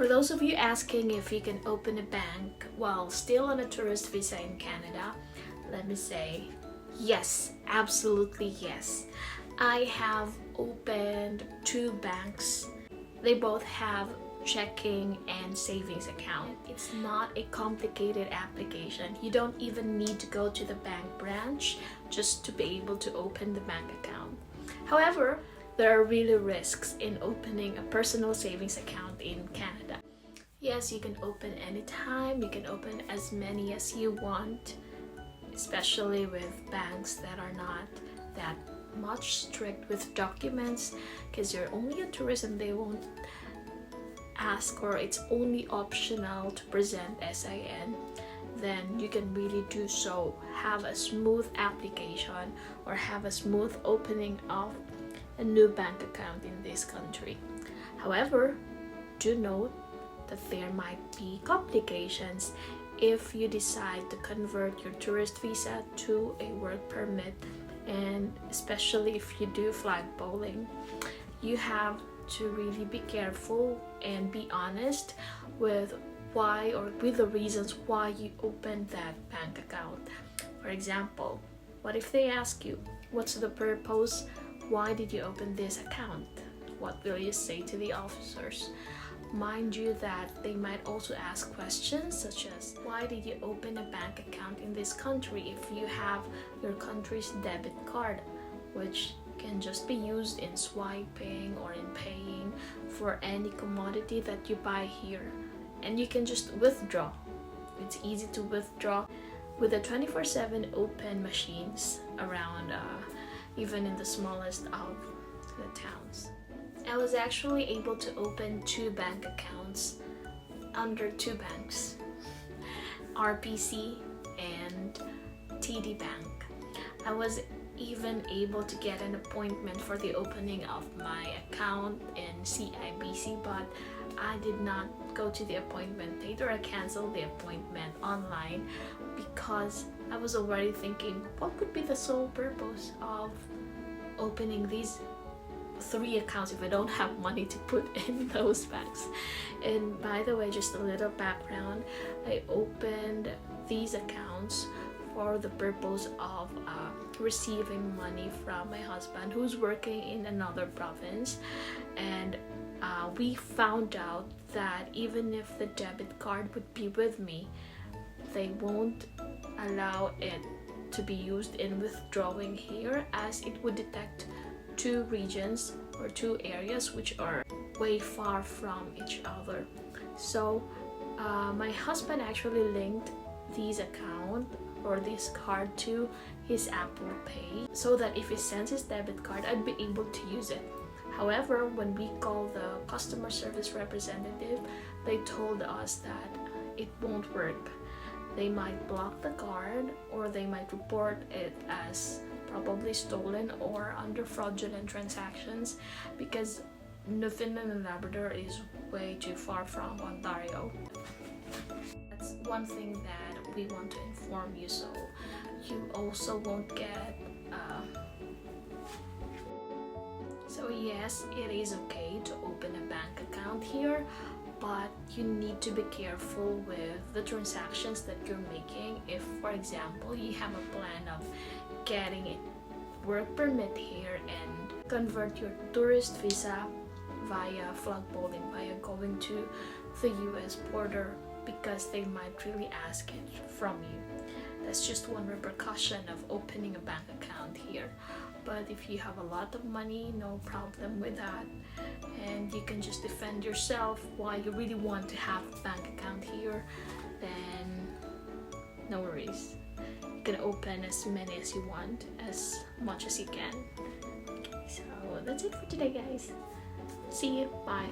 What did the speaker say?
For those of you asking if you can open a bank while still on a tourist visa in Canada, let me say yes, absolutely yes. I have opened 2 banks. They both have checking and savings account. It's not a complicated application. You don't even need to go to the bank branch just to be able to open the bank account. However, there are really risks in opening a personal savings account in Canada. Yes, you can open anytime, you can open as many as you want, especially with banks that are not that much strict with documents, because you're only a tourist and they won't ask, or it's only optional to present SIN. Then you can really do so, have a smooth application or have a smooth opening of a new bank account in this country. However, do note that there might be complications if you decide to convert your tourist visa to a work permit, and especially if you do flag bowling. You have to really be careful and be honest with why, or with the reasons why you opened that bank account. For example, what if they ask you, what's the purpose? Why did you open this account? What will you say to the officers? Mind you that they might also ask questions such as, why did you open a bank account in this country if you have your country's debit card, which can just be used in swiping or in paying for any commodity that you buy here, and you can just withdraw. It's easy to withdraw with the 24/7 open machines around, even in the smallest of the towns. I was actually able to open 2 bank accounts under 2 banks, RPC and TD Bank. I was even able to get an appointment for the opening of my account in CIBC, but I did not go to the appointment. Later I canceled the appointment online because I was already thinking, what could be the sole purpose of opening these 3 accounts if I don't have money to put in those banks? And by the way, just a little background, I opened these accounts for the purpose of receiving money from my husband, who's working in another province, and we found out that even if the debit card would be with me, they won't allow it to be used in withdrawing here, as it would detect 2 regions or 2 areas which are way far from each other. So my husband actually linked these account or this card to his Apple Pay, so that if he sends his debit card, I'd be able to use it. However, when we called the customer service representative, they told us that it won't work. They might block the card, or they might report it as probably stolen or under fraudulent transactions, because Newfoundland and Labrador is way too far from Ontario. That's one thing that we want to inform you, so you also won't get so yes, it is okay to open a bank account here, but you need to be careful with the transactions that you're making. If, for example, you have a plan of getting a work permit here and convert your tourist visa via flag bowling, via going to the US border, because they might really ask it from you. That's just one repercussion of opening a bank account here. But if you have a lot of money, no problem with that, and you can just defend yourself why you really want to have a bank account here, then no worries. You can open as many as you want, as much as you can. Okay, so that's it for today, guys. See you. Bye.